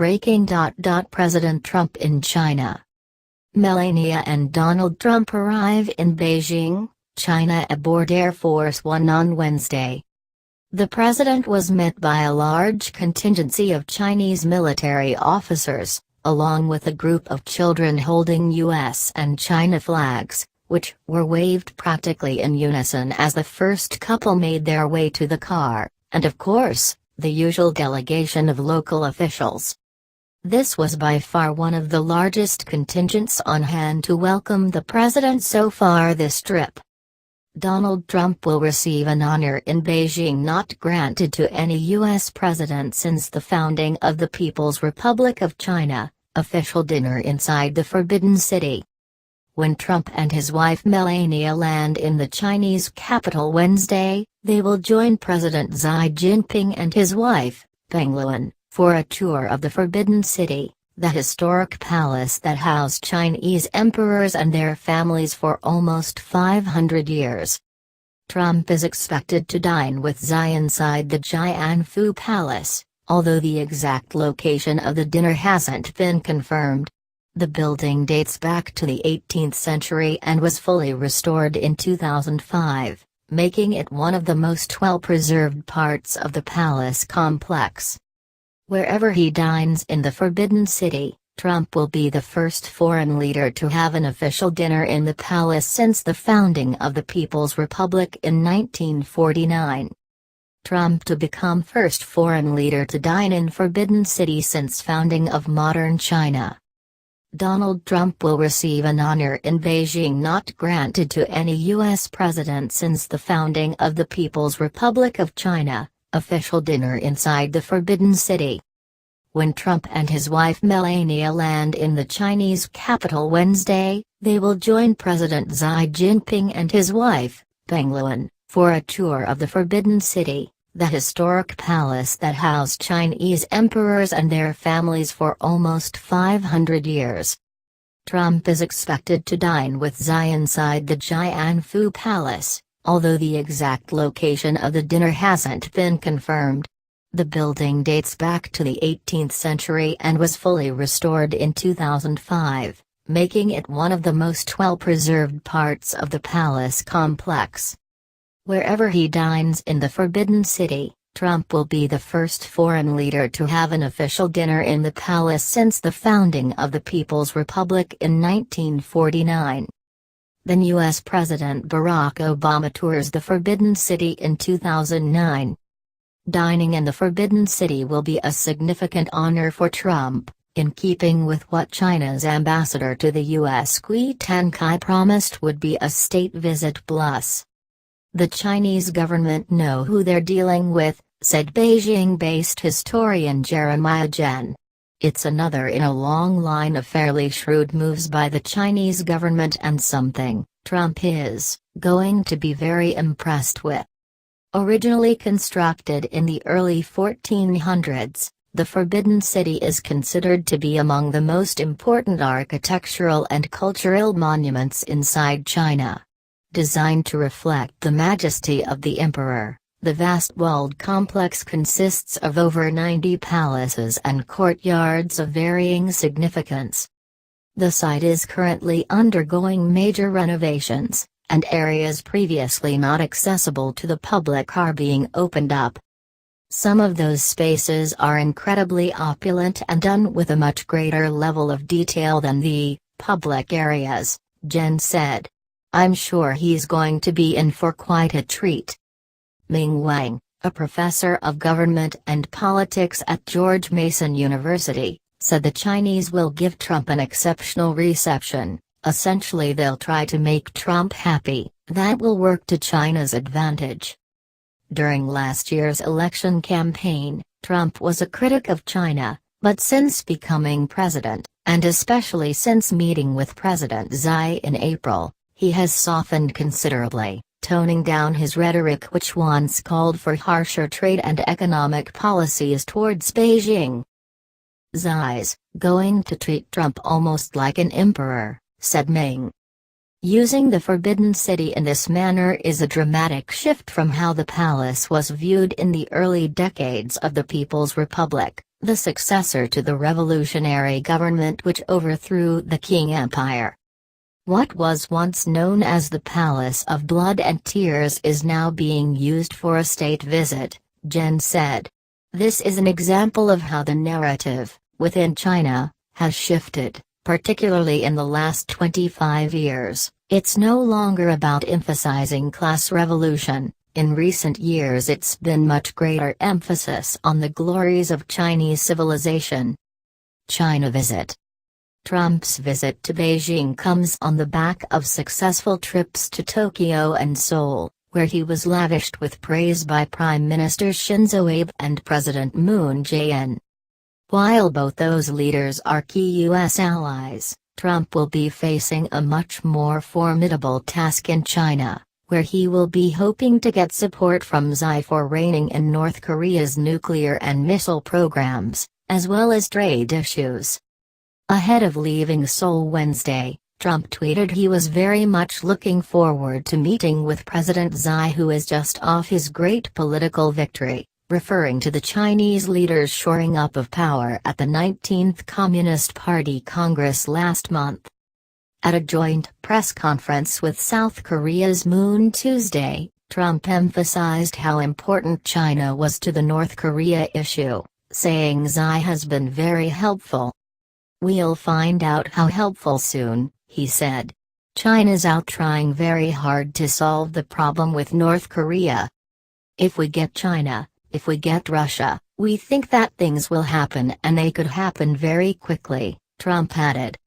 Breaking. President Trump in China. Melania and Donald Trump arrive in Beijing, China aboard Air Force One on Wednesday. The president was met by a large contingency of Chinese military officers, along with a group of children holding U.S. and China flags, which were waved practically in unison as the first couple made their way to the car, and of course, the usual delegation of local officials. This was by far one of the largest contingents on hand to welcome the president so far this trip. Donald Trump will receive an honor in Beijing not granted to any U.S. president since the founding of the People's Republic of China, official dinner inside the Forbidden City. When Trump and his wife Melania land in the Chinese capital Wednesday, they will join President Xi Jinping and his wife, Peng Liyuan, for a tour of the Forbidden City, the historic palace that housed Chinese emperors and their families for almost 500 years. Trump is expected to dine with Xi inside the Jianfu Palace, although the exact location of the dinner hasn't been confirmed. The building dates back to the 18th century and was fully restored in 2005, making it one of the most well-preserved parts of the palace complex. Wherever he dines in the Forbidden City, Trump will be the first foreign leader to have an official dinner in the palace since the founding of the People's Republic in 1949. Trump to become first foreign leader to dine in Forbidden City since founding of modern China. Donald Trump will receive an honor in Beijing not granted to any U.S. president since the founding of the People's Republic of China, official dinner inside the Forbidden City. When Trump and his wife Melania land in the Chinese capital Wednesday, they will join President Xi Jinping and his wife, Peng Liyuan, for a tour of the Forbidden City, the historic palace that housed Chinese emperors and their families for almost 500 years. Trump is expected to dine with Xi inside the Jianfu Palace, although the exact location of the dinner hasn't been confirmed. The building dates back to the 18th century and was fully restored in 2005, making it one of the most well-preserved parts of the palace complex. Wherever he dines in the Forbidden City, Trump will be the first foreign leader to have an official dinner in the palace since the founding of the People's Republic in 1949. Then U.S. President Barack Obama tours the Forbidden City in 2009. Dining in the Forbidden City will be a significant honor for Trump, in keeping with what China's ambassador to the U.S. Gui Tenkai promised would be a state visit plus. The Chinese government know who they're dealing with, said Beijing-based historian Jeremiah Jen. It's another in a long line of fairly shrewd moves by the Chinese government and something Trump is going to be very impressed with. Originally constructed in the early 1400s, the Forbidden City is considered to be among the most important architectural and cultural monuments inside China. Designed to reflect the majesty of the emperor, the vast walled complex consists of over 90 palaces and courtyards of varying significance. The site is currently undergoing major renovations, and areas previously not accessible to the public are being opened up. Some of those spaces are incredibly opulent and done with a much greater level of detail than the public areas, Jen said. I'm sure he's going to be in for quite a treat. Ming Wang, a professor of government and politics at George Mason University, said the Chinese will give Trump an exceptional reception. Essentially, they'll try to make Trump happy. That will work to China's advantage. During last year's election campaign, Trump was a critic of China, but since becoming president, and especially since meeting with President Xi in April, he has softened considerably, toning down his rhetoric which once called for harsher trade and economic policies towards Beijing. Xi's going to treat Trump almost like an emperor, said Ming. Using the Forbidden City in this manner is a dramatic shift from how the palace was viewed in the early decades of the People's Republic, the successor to the revolutionary government which overthrew the Qing Empire. What was once known as the Palace of Blood and Tears is now being used for a state visit, Jen said. This is an example of how the narrative, within China, has shifted, particularly in the last 25 years. It's no longer about emphasizing class revolution. In recent years it's been much greater emphasis on the glories of Chinese civilization. China visit. Trump's visit to Beijing comes on the back of successful trips to Tokyo and Seoul, where he was lavished with praise by Prime Minister Shinzo Abe and President Moon Jae-in. While both those leaders are key U.S. allies, Trump will be facing a much more formidable task in China, where he will be hoping to get support from Xi for reining in North Korea's nuclear and missile programs, as well as trade issues. Ahead of leaving Seoul Wednesday, Trump tweeted he was very much looking forward to meeting with President Xi, who is just off his great political victory, referring to the Chinese leader's shoring up of power at the 19th Communist Party Congress last month. At a joint press conference with South Korea's Moon Tuesday, Trump emphasized how important China was to the North Korea issue, saying Xi has been very helpful. "We'll find out how helpful soon," he said. "China's out trying very hard to solve the problem with North Korea. If we get China, if we get Russia, we think that things will happen and they could happen very quickly," Trump added.